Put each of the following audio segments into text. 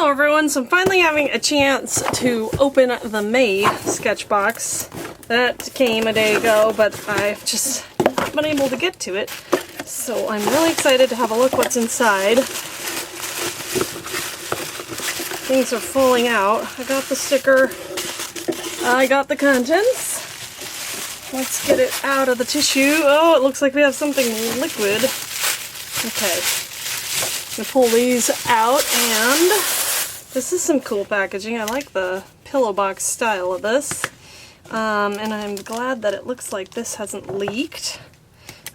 Hello everyone, so I'm finally having a chance to open the May Sketchbox. That came a day ago, but I've just not been able to get to it. So I'm really excited to have a look what's inside. Things are falling out. I got the sticker. I got the contents. Let's get it out of the tissue. Oh, it looks like we have something liquid. Okay. I'm going to pull these out, and this is some cool packaging. I like the pillow box style of this. And I'm glad that it looks like this hasn't leaked.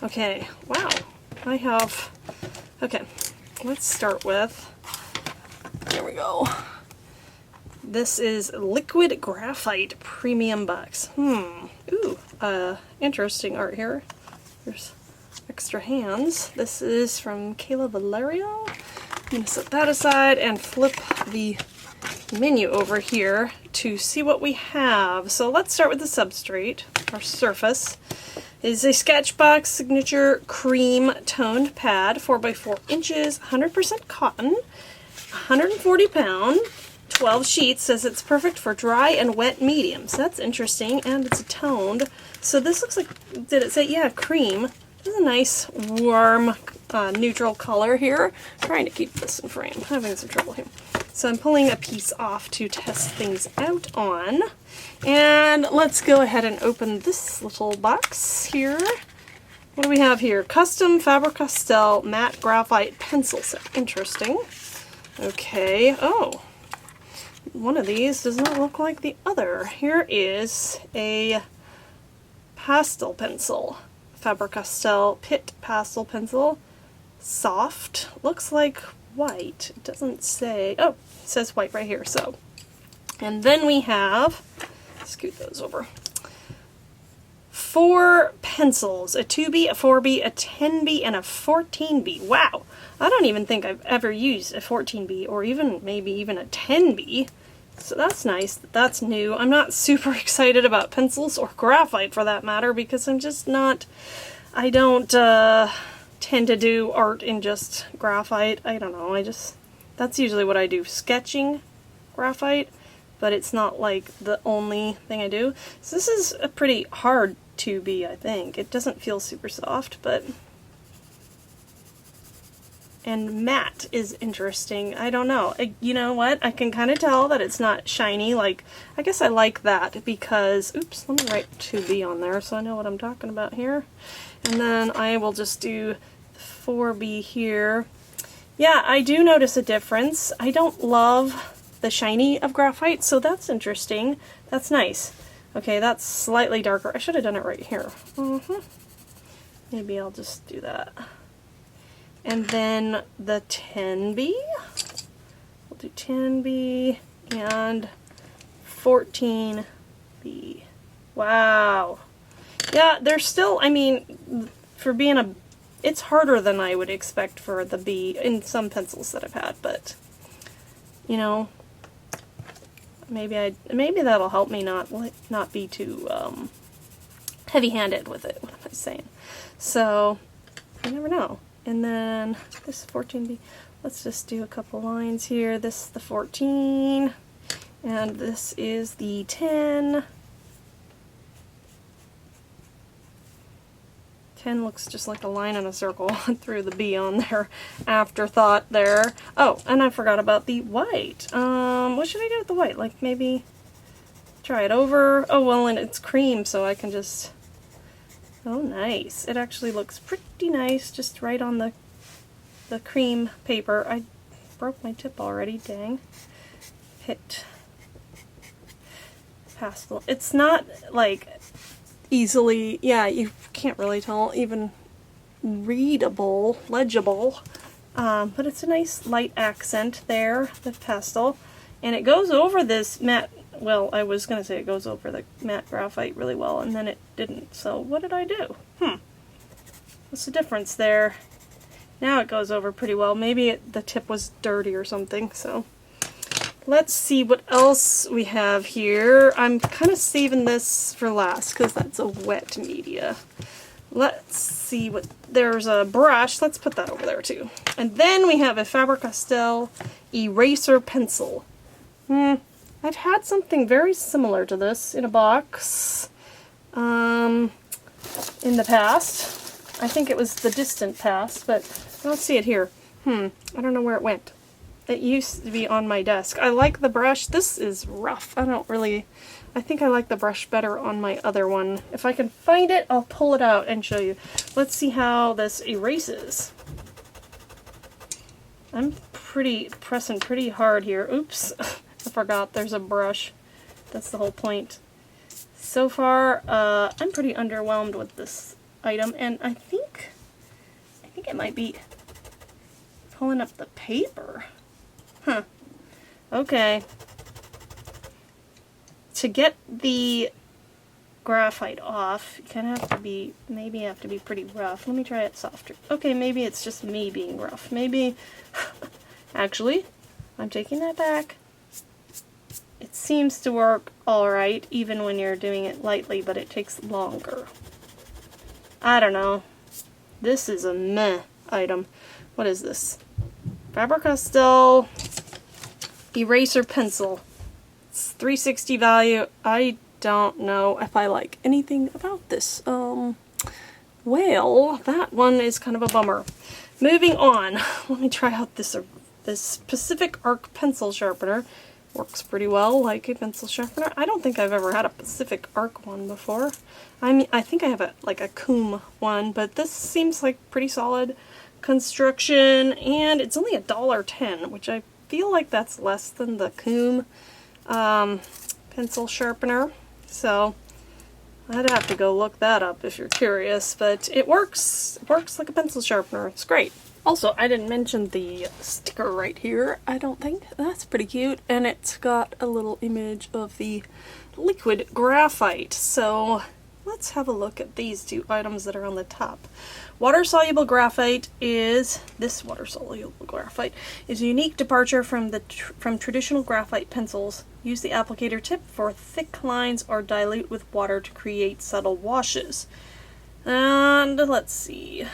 Okay, wow. Okay, let's start with, there we go. This is liquid graphite premium box. Ooh, interesting art here. There's extra hands. This is from Kayla Valerio. I'm going to set that aside and flip the menu over here to see what we have. So let's start with the substrate. Our surface is a Sketchbox Signature Cream Toned Pad, 4x4 inches, 100% cotton, 140 pound, 12 sheets. Says it's perfect for dry and wet mediums. That's interesting, and it's toned. So this looks like, did it say, yeah, cream. This is a nice, warm, neutral color here. I'm trying to keep this in frame. I'm having some trouble here. So I'm pulling a piece off to test things out on. And let's go ahead and open this little box here. What do we have here? Custom Faber Castell matte graphite pencil set. Interesting. Okay. Oh. One of these does not look like the other. Here is a pastel pencil. Faber Castell Pit Pastel Pencil. Soft. Looks like white. It doesn't say... Oh, it says white right here. So, and then we have... Scoot those over. 4 pencils. A 2B, a 4B, a 10B, and a 14B. Wow! I don't even think I've ever used a 14B, or even maybe even a 10B. So that's nice. That's new. I'm not super excited about pencils, or graphite for that matter, because I'm just not... I don't tend to do art in just graphite. I don't know. That's usually what I do. Sketching graphite, but it's not like the only thing I do. So this is a pretty hard 2B, I think. It doesn't feel super soft, but... And matte is interesting. I don't know. You know what? I can kind of tell that it's not shiny. Like, I guess I like that because... Oops, let me write 2B on there so I know what I'm talking about here. And then I will just do 4B here. Yeah, I do notice a difference. I don't love the shiny of graphite, so that's interesting. That's nice. Okay, that's slightly darker. I should have done it right here. Maybe I'll just do that. And then the 10B, we'll do 10B and 14B. Wow. Yeah, they're still, I mean, for being it's harder than I would expect for the B in some pencils that I've had, but, you know, maybe that'll help me not be too heavy-handed with it. What am I saying? So, you never know. And then this 14B, let's just do a couple lines here. This is the 14, and this is the 10. 10 looks just like a line in a circle. Threw the B on there. Afterthought there. Oh, and I forgot about the white. What should I do with the white? Like maybe try it over. Oh, well, and it's cream, so I can just... Oh, nice. It actually looks pretty nice, just right on the cream paper. I broke my tip already, dang. Hit pastel. It's not, like, easily, yeah, you can't really tell, even readable, legible. But it's a nice light accent there, the pastel. And it goes over this matte... Well, I was going to say it goes over the matte graphite really well, and then it didn't. So what did I do? What's the difference there? Now it goes over pretty well. Maybe the tip was dirty or something. So let's see what else we have here. I'm kind of saving this for last because that's a wet media. Let's see what, there's a brush. Let's put that over there too. And then we have a Faber Castell eraser pencil. I've had something very similar to this in a box in the past. I think it was the distant past, but I don't see it here. I don't know where it went. It used to be on my desk. I like the brush. This is rough. I think I like the brush better on my other one. If I can find it, I'll pull it out and show you. Let's see how this erases. I'm pressing pretty hard here. Oops, I forgot there's a brush. That's the whole point. So far, I'm pretty underwhelmed with this item, and I think it might be pulling up the paper. Okay. To get the graphite off, you kind of have to be, maybe you have to be pretty rough. Let me try it softer. Okay, maybe it's just me being rough. Maybe, actually, I'm taking that back. It seems to work alright, even when you're doing it lightly, but it takes longer. I don't know. This is a meh item. What is this? Faber Castell eraser pencil. It's 360 value. I don't know if I like anything about this. Well, that one is kind of a bummer. Moving on. Let me try out this Pacific Arc pencil sharpener. Works pretty well like a pencil sharpener. I don't think I've ever had a Pacific Arc one before. I mean, I think I have a Coom one, but this seems like pretty solid construction, and it's only $1.10, which I feel like that's less than the Coom pencil sharpener. So I'd have to go look that up if you're curious, but it works. It works like a pencil sharpener. It's great. Also, I didn't mention the sticker right here, I don't think. That's pretty cute, and it's got a little image of the liquid graphite. So let's have a look at these two items that are on the top. Water-soluble graphite is, this water-soluble graphite is a unique departure from traditional graphite pencils. Use the applicator tip for thick lines or dilute with water to create subtle washes. And let's see.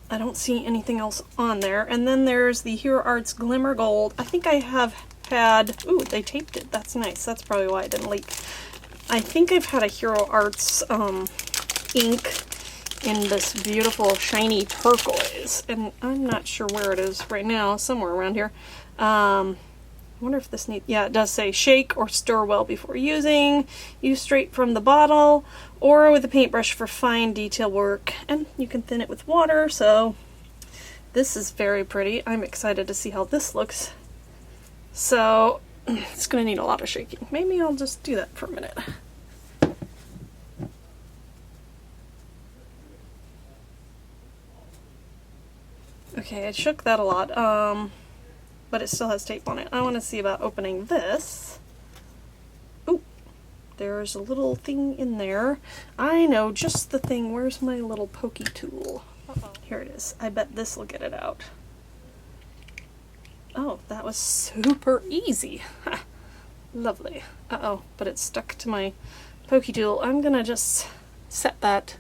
I don't see anything else on there. And then there's the Hero Arts Glimmer Gold. I think I have had, ooh, they taped it. That's nice. That's probably why it didn't leak. I think I've had a Hero Arts ink in this beautiful shiny turquoise. And I'm not sure where it is right now. Somewhere around here. I wonder if this needs, yeah, it does say shake or stir well before using. Use straight from the bottle or with a paintbrush for fine detail work. And you can thin it with water, so this is very pretty. I'm excited to see how this looks. So it's going to need a lot of shaking. Maybe I'll just do that for a minute. Okay, I shook that a lot. But it still has tape on it. I want to see about opening this. Ooh, there's a little thing in there. I know just the thing. Where's my little pokey tool? Here it is. I bet this will get it out. Oh, that was super easy. Lovely. Uh-oh, but it's stuck to my pokey tool. I'm gonna just set that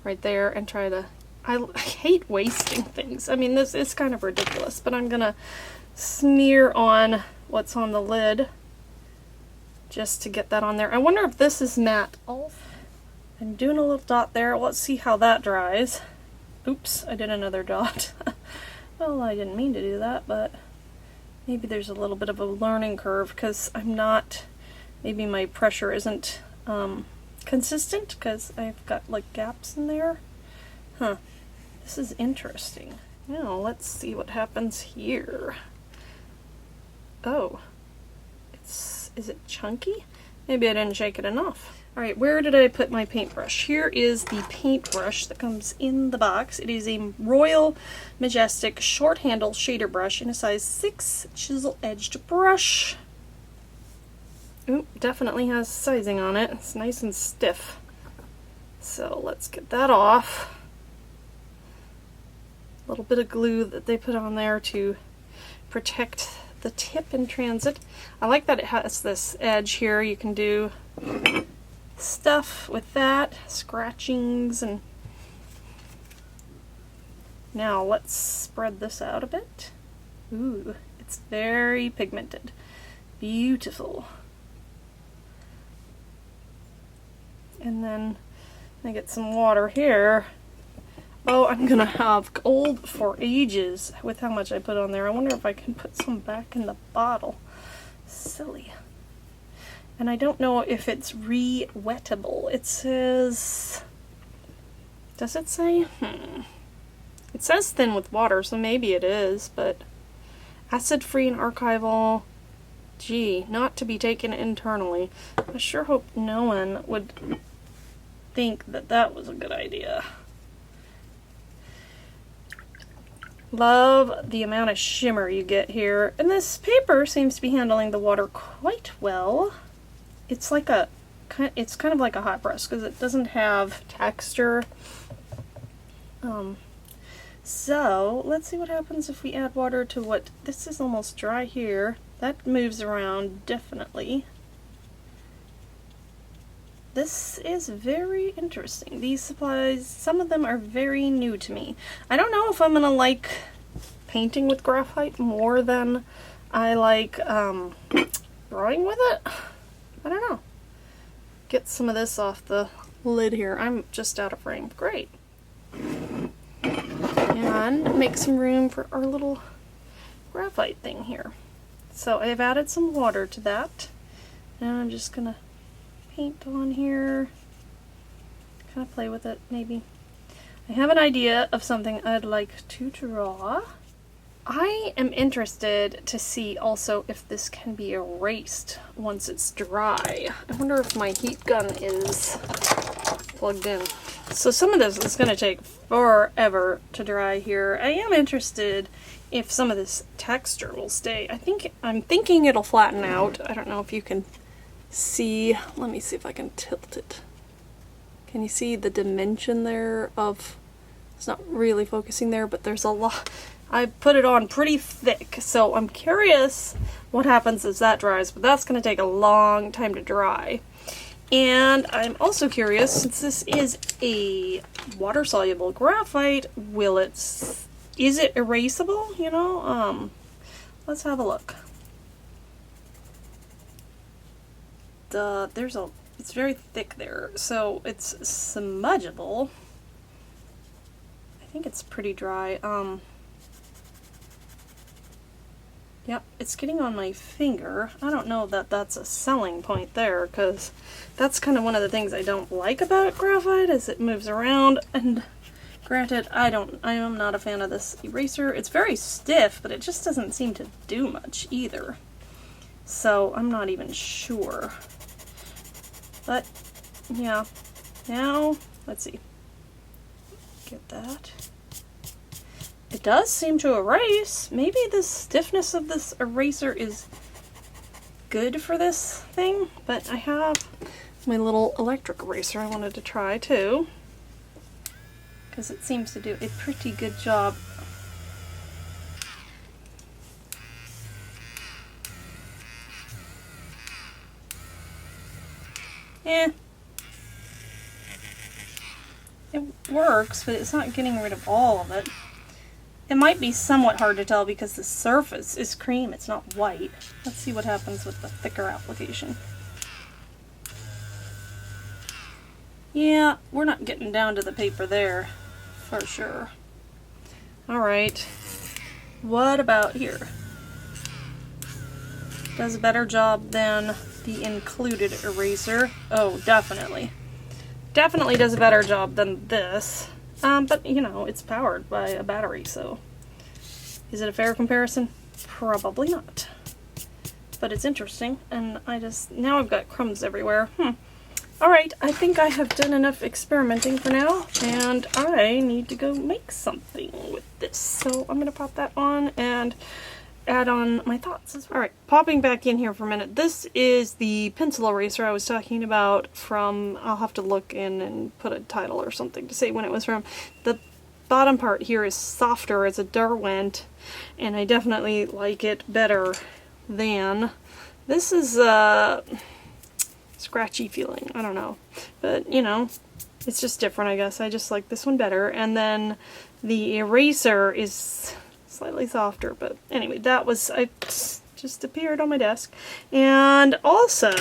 right there and try to... I hate wasting things. I mean, this is kind of ridiculous, but I'm gonna smear on what's on the lid just to get that on there. I wonder if this is matte. I'm doing a little dot there. Let's see how that dries. Oops, I did another dot. Well, I didn't mean to do that, but maybe there's a little bit of a learning curve because I'm not, maybe my pressure isn't consistent because I've got like gaps in there. Huh, this is interesting. Now let's see what happens here. Oh, is it chunky? Maybe I didn't shake it enough. Alright, where did I put my paintbrush? Here is the paintbrush that comes in the box. It is a Royal Majestic short handle shader brush in a size 6 chisel edged brush. Ooh, definitely has sizing on it. It's nice and stiff. So let's get that off. A little bit of glue that they put on there to protect the tip in transit. I like that it has this edge here. You can do stuff with that, scratchings, and now let's spread this out a bit. Ooh, it's very pigmented. Beautiful. And then I get some water here. Oh, I'm gonna have gold for ages with how much I put on there. I wonder if I can put some back in the bottle. Silly. And I don't know if it's re-wettable. It says... Does it say? It says thin with water, so maybe it is, but... Acid-free and archival. Gee, not to be taken internally. I sure hope no one would think that that was a good idea. Love the amount of shimmer you get here. And this paper seems to be handling the water quite well. It's like it's kind of like a hot press because it doesn't have texture. So let's see what happens if we add water to what, this is almost dry here. That moves around definitely. This is very interesting. These supplies, some of them are very new to me. I don't know if I'm gonna like painting with graphite more than I like drawing with it. I don't know. Get some of this off the lid here. I'm just out of frame. Great. And make some room for our little graphite thing here. So I've added some water to that. And I'm just gonna paint on here, kind of play with it maybe. I have an idea of something I'd like to draw. I am interested to see also if this can be erased once it's dry. I wonder if my heat gun is plugged in. So some of this is going to take forever to dry here. I am interested if some of this texture will stay. I'm thinking it'll flatten out. I don't know if you can see. Let me see if I can tilt it. Can you see the dimension there of, it's not really focusing there, but there's a lot. I put it on pretty thick, so I'm curious what happens as that dries, but that's going to take a long time to dry. And I'm also curious, since this is a water-soluble graphite, is it erasable, you know? Let's have a look. It's very thick there, so it's smudgeable. I think it's pretty dry. Yep, it's getting on my finger. I don't know that that's a selling point there, because that's kind of one of the things I don't like about graphite, is it moves around, and granted, I am not a fan of this eraser. It's very stiff, but it just doesn't seem to do much either. So I'm not even sure. But, yeah. Now, let's see. Get that. It does seem to erase. Maybe the stiffness of this eraser is good for this thing, but I have my little electric eraser I wanted to try too, because it seems to do a pretty good job. It works, but it's not getting rid of all of it. It might be somewhat hard to tell because the surface is cream, it's not white. Let's see what happens with the thicker application. Yeah, we're not getting down to the paper there, for sure. Alright, what about here? Does a better job than the included eraser. Oh, definitely. Definitely does a better job than this. But, you know, it's powered by a battery, so is it a fair comparison? Probably not. But it's interesting, and now I've got crumbs everywhere. Alright, I think I have done enough experimenting for now, and I need to go make something with this. So I'm going to pop that on and add on my thoughts. Alright, popping back in here for a minute. This is the pencil eraser I was talking about from, I'll have to look in and put a title or something to say when it was from. The bottom part here is softer as a Derwent, and I definitely like it better than. This is scratchy feeling. I don't know. But, you know, it's just different, I guess. I just like this one better. And then the eraser is slightly softer. But anyway, that was, it just appeared on my desk. And also,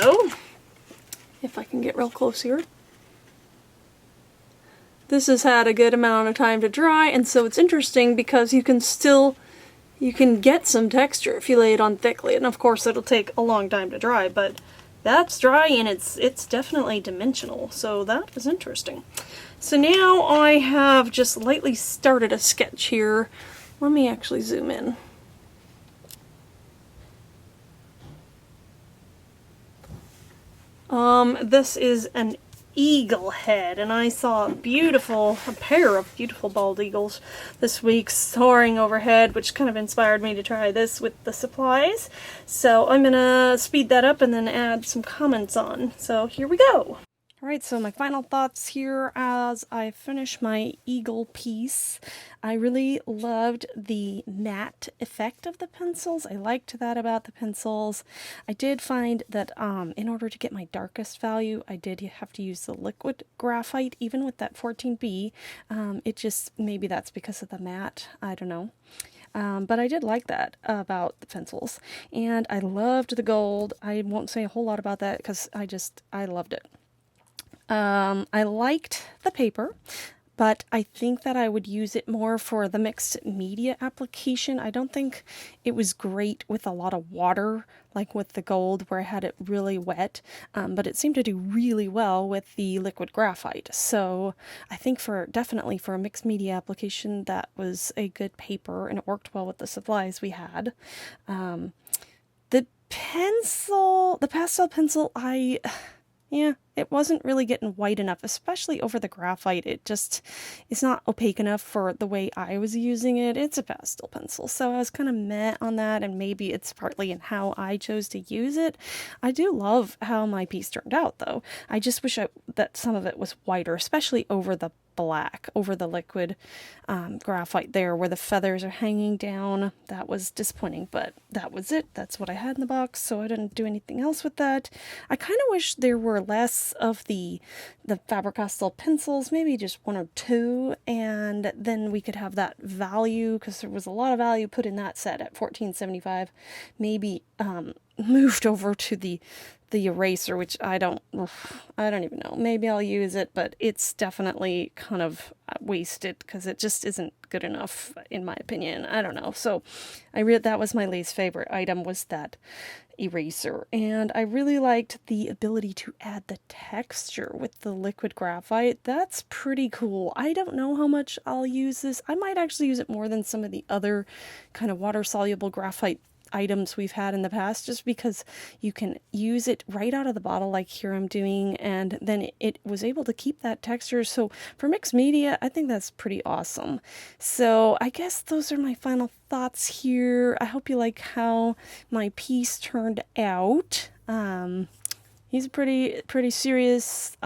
if I can get real close here, this has had a good amount of time to dry, and so it's interesting because you can get some texture if you lay it on thickly, and of course it'll take a long time to dry, but that's dry and it's definitely dimensional, so that is interesting. So now I have just lightly started a sketch here. Let me actually zoom in. This is an eagle head, and I saw a pair of beautiful bald eagles this week soaring overhead, which kind of inspired me to try this with the supplies. So I'm gonna speed that up and then add some comments on. So here we go. Alright, so my final thoughts here as I finish my eagle piece. I really loved the matte effect of the pencils. I liked that about the pencils. I did find that in order to get my darkest value, I did have to use the liquid graphite, even with that 14B. It just, maybe that's because of the matte, I don't know. But I did like that about the pencils. And I loved the gold. I won't say a whole lot about that because I loved it. I liked the paper, but I think that I would use it more for the mixed media application. I don't think it was great with a lot of water, like with the gold where I had it really wet, but it seemed to do really well with the liquid graphite. So I think definitely for a mixed media application, that was a good paper, and it worked well with the supplies we had. The pastel pencil, yeah, it wasn't really getting white enough, especially over the graphite. It's not opaque enough for the way I was using it. It's a pastel pencil, so I was kind of meh on that, and maybe it's partly in how I chose to use it. I do love how my piece turned out, though. I just wish that some of it was whiter, especially over the black, over the liquid graphite there where the feathers are hanging down. That was disappointing, but that was it. That's what I had in the box, so I didn't do anything else with that. I kind of wish there were less of the Faber Castell pencils, maybe just one or two, and then we could have that value, because there was a lot of value put in that set at $14.75. Maybe moved over to the eraser, which I don't even know. Maybe I'll use it, but it's definitely kind of wasted because it just isn't good enough in my opinion. I don't know. So that was my least favorite item, was that eraser, and I really liked the ability to add the texture with the liquid graphite. That's pretty cool. I don't know how much I'll use this. I might actually use it more than some of the other kind of water soluble graphite items we've had in the past, just because you can use it right out of the bottle like here I'm doing, and then it was able to keep that texture. So for mixed media, I think that's pretty awesome. So I guess those are my final thoughts here. I hope you like how my piece turned out. He's a pretty serious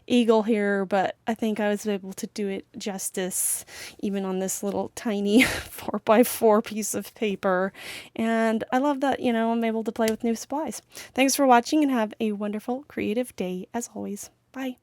eagle here, but I think I was able to do it justice even on this little tiny 4x4 piece of paper. And I love that, I'm able to play with new supplies. Thanks for watching, and have a wonderful creative day as always. Bye.